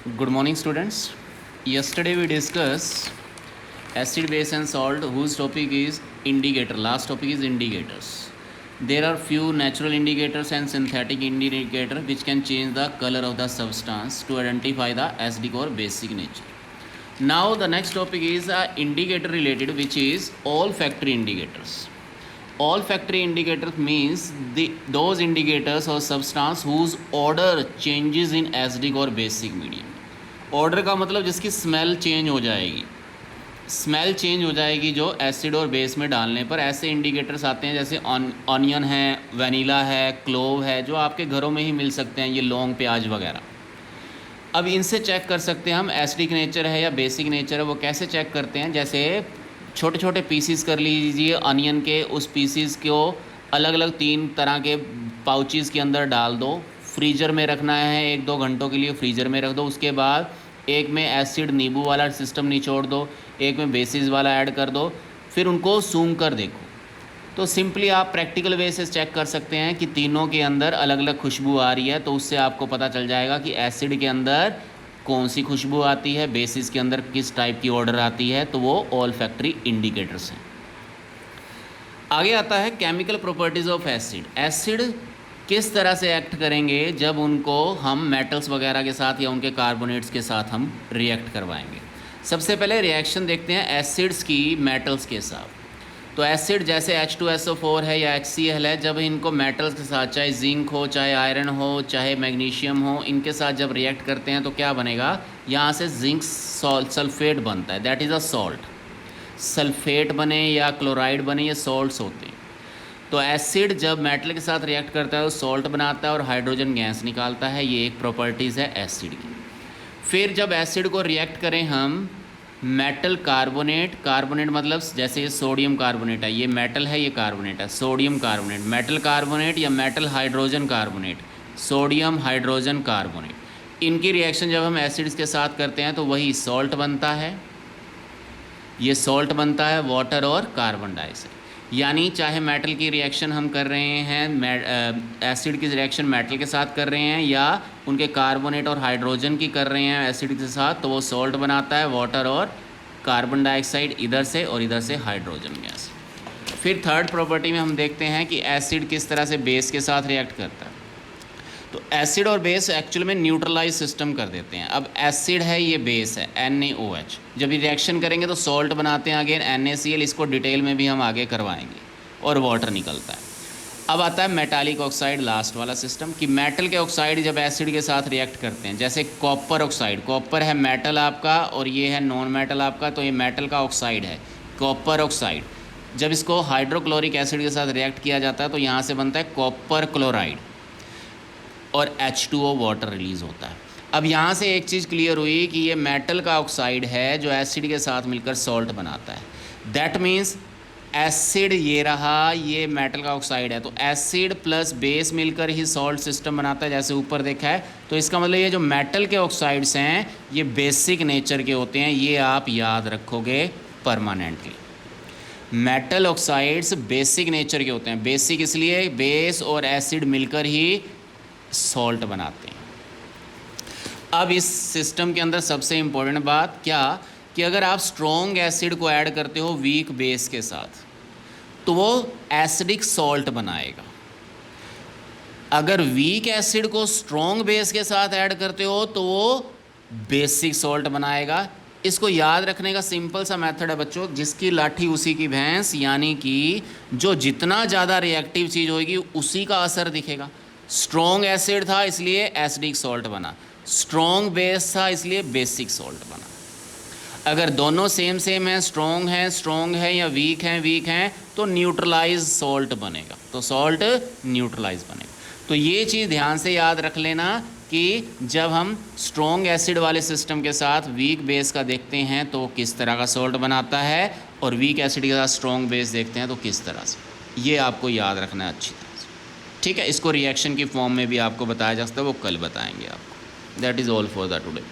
Good morning, students. Yesterday we discussed acid, base, and salt, whose topic is indicator. Last topic is indicators. There are few natural indicators and synthetic indicator which can change the color of the substance to identify the acidic or basic nature. Now the next topic is indicator related, which is olfactory indicators. Olfactory indicators means those indicators or substance whose odor changes in acidic or basic medium. Order का मतलब जिसकी smell change हो जाएगी, smell change हो जाएगी जो acid और base में डालने पर। ऐसे इंडिकेटर्स आते हैं जैसे ऑनियन है, वनीला है, क्लोव है, जो आपके घरों में ही मिल सकते हैं, ये लौंग, प्याज वगैरह। अब इनसे चेक कर सकते हैं हम एसिडिक नेचर है या बेसिक नेचर है। वो कैसे चेक करते हैं, जैसे छोटे छोटे पीसीस कर लीजिए अनियन के, उस पीसीस को अलग अलग 3 तरह के पाउचेस के अंदर डाल दो, फ्रीज़र में रखना है 1-2 घंटों के लिए, फ्रीज़र में रख दो। उसके बाद एक में एसिड नींबू वाला सिस्टम निचोड़ दो, एक में बेसिस वाला ऐड कर दो, फिर उनको सूंघ कर देखो। तो सिंपली आप प्रैक्टिकल वे से चेक कर सकते हैं कि तीनों के अंदर अलग अलग खुशबू आ रही है, तो उससे आपको पता चल जाएगा कि एसिड के अंदर कौन सी खुशबू आती है, बेसिस के अंदर किस टाइप की ऑर्डर आती है। तो वो ऑल्फैक्टरी इंडिकेटर्स हैं। आगे आता है chemical properties of acid. Acid किस तरह से एक्ट करेंगे जब उनको हम मेटल्स वगैरह के साथ या उनके कार्बोनेट्स के साथ हम रिएक्ट करवाएंगे। सबसे पहले रिएक्शन देखते हैं एसिड्स की मेटल्स के साथ। तो एसिड जैसे H2SO4 है या HCl है, जब इनको मेटल्स के साथ, चाहे जिंक हो, चाहे आयरन हो, चाहे मैग्नीशियम हो, इनके साथ जब रिएक्ट करते हैं तो क्या बनेगा, यहाँ से जिंक सल्फेट बनता है, that is a salt. Sulphate बने या क्लोराइड बने, ये सॉल्ट्स होते हैं। तो एसिड जब मेटल के साथ रिएक्ट करता है तो सॉल्ट बनाता है और हाइड्रोजन गैस निकालता है। ये एक प्रॉपर्टीज़ है एसिड की। फिर जब एसिड को रिएक्ट करें हम मेटल कार्बोनेट, कार्बोनेट मतलब जैसे ये सोडियम कार्बोनेट है, ये मेटल है, ये कार्बोनेट है, सोडियम कार्बोनेट, मेटल कार्बोनेट या metal hydrogen carbonate, sodium hydrogen carbonate. इनकी रिएक्शन जब हम एसिड्स के साथ करते हैं तो वही सॉल्ट बनता है। ये सॉल्ट बनता है वाटर और कार्बन डाइऑक्साइड। यानी चाहे मेटल की रिएक्शन हम कर रहे हैं, एसिड की रिएक्शन मेटल के साथ कर रहे हैं या उनके कार्बोनेट और हाइड्रोजन की कर रहे हैं एसिड के साथ, तो वो सॉल्ट बनाता है, वाटर और कार्बन डाइऑक्साइड इधर से और इधर से हाइड्रोजन गैस। फिर थर्ड प्रॉपर्टी में हम देखते हैं कि एसिड किस तरह से बेस के साथ रिएक्ट करता है। तो एसिड और बेस एक्चुअल में न्यूट्रलाइज सिस्टम कर देते हैं। अब एसिड है, ये बेस है NaOH, जब ये रिएक्शन करेंगे तो सॉल्ट बनाते हैं अगेन NaCl, इसको डिटेल में भी हम आगे करवाएंगे, और वाटर निकलता है। अब आता है मेटालिक ऑक्साइड, लास्ट वाला सिस्टम, कि मेटल के ऑक्साइड जब एसिड के साथ रिएक्ट करते हैं, जैसे कॉपर ऑक्साइड, कॉपर है मेटल आपका और ये है नॉन मेटल आपका, तो ये मेटल का ऑक्साइड है कॉपर ऑक्साइड। जब इसको हाइड्रोक्लोरिक एसिड के साथ रिएक्ट किया जाता है तो यहाँ से बनता है कॉपर क्लोराइड और H2O वाटर रिलीज़ होता है। अब यहाँ से एक चीज़ क्लियर हुई कि ये मेटल का ऑक्साइड है जो एसिड के साथ मिलकर सॉल्ट बनाता है। दैट मीन्स एसिड ये रहा, ये मेटल का ऑक्साइड है, तो एसिड प्लस बेस मिलकर ही सॉल्ट सिस्टम बनाता है, जैसे ऊपर देखा है। तो इसका मतलब ये जो मेटल के ऑक्साइड्स हैं ये बेसिक नेचर के होते हैं, ये आप याद रखोगे permanently. Metal oxides basic nature के होते हैं। बेसिक इसलिए बेस और एसिड मिलकर ही सॉल्ट बनाते हैं। अब इस सिस्टम के अंदर सबसे इम्पोर्टेंट बात क्या, कि अगर आप स्ट्रॉन्ग एसिड को ऐड करते हो वीक बेस के साथ तो वो एसिडिक सॉल्ट बनाएगा। अगर वीक एसिड को स्ट्रॉन्ग बेस के साथ ऐड करते हो तो वो बेसिक सॉल्ट बनाएगा। इसको याद रखने का सिंपल सा मेथड है बच्चों, जिसकी लाठी उसी की भैंस, यानी कि जो जितना ज़्यादा रिएक्टिव चीज़ होगी उसी का असर दिखेगा। स्ट्रॉन्ग एसिड था इसलिए एसिडिक सॉल्ट बना, स्ट्रॉन्ग बेस था इसलिए बेसिक सॉल्ट बना। अगर दोनों सेम सेम हैं, स्ट्रॉन्ग है या वीक हैं तो न्यूट्रलाइज सॉल्ट बनेगा, तो सॉल्ट न्यूट्रलाइज बनेगा। तो ये चीज़ ध्यान से याद रख लेना कि जब हम स्ट्रॉन्ग एसिड वाले सिस्टम के साथ वीक बेस का देखते हैं तो किस तरह का सॉल्ट बनाता है, और वीक एसिड के साथ स्ट्रॉन्ग बेस देखते हैं तो किस तरह से। ये आपको याद रखना है अच्छी तरह से, ठीक है। इसको रिएक्शन की फॉर्म में भी आपको बताया जा सकता है, वो कल बताएंगे आपको। That is all for the today.